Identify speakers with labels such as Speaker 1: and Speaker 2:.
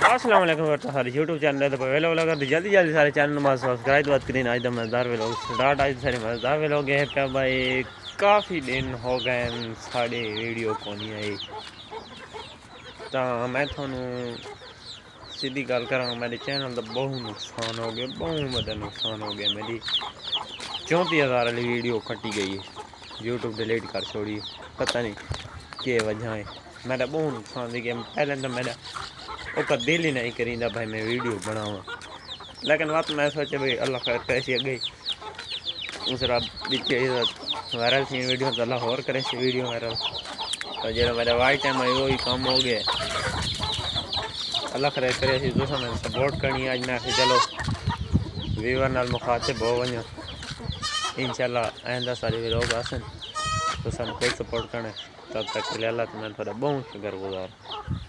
Speaker 1: السلام علیکم ورحمۃ اللہ یوٹیوب چینل ہے تو ویلو لگا جلدی جلدی سارے چینل میں سبسکرائب بات کریں آج مزدار ویلوگ سٹارٹ آج سارے مزدار ویلوگ ہے پہ بھائی کافی دن ہو گئے ساڑے ویڈیو کو نہیں آئی تو میں تھانوں سیدھی گل کراں میرے چینل کا بہت نقصان ہو گیا بہت بڑا نقصان ہو گیا میری 34,000 والی ویڈیو کٹی گئی ہے یوٹیوب ڈیلیٹ کر چھوڑی پتہ نہیں کیا وجہ ہے میرا بہت نقصان دی گیا پہلے تو میرا وہ کا دل ہی نہیں کریندا بھائی میں ویڈیو بناواں لیکن وقت میں سوچا بھائی اللہ خیر کیسی اگئی اس رب دیتی وائرل سی ویڈیو تو اللہ اور کرے سی ویڈیو وائرل تو جا میرا وائی ٹائم آئی وہی کام ہو گیا اللہ خیر کرے سی تو میں سپورٹ کرنی آج میں چلو ویور نال مخاطب ہو ونجا انشاءاللہ آئندہ ساری ویلوگ آسن تو سن کوئی سپورٹ کرنے تب تک کے لیے اللہ تعالیٰ بہت شکر گزار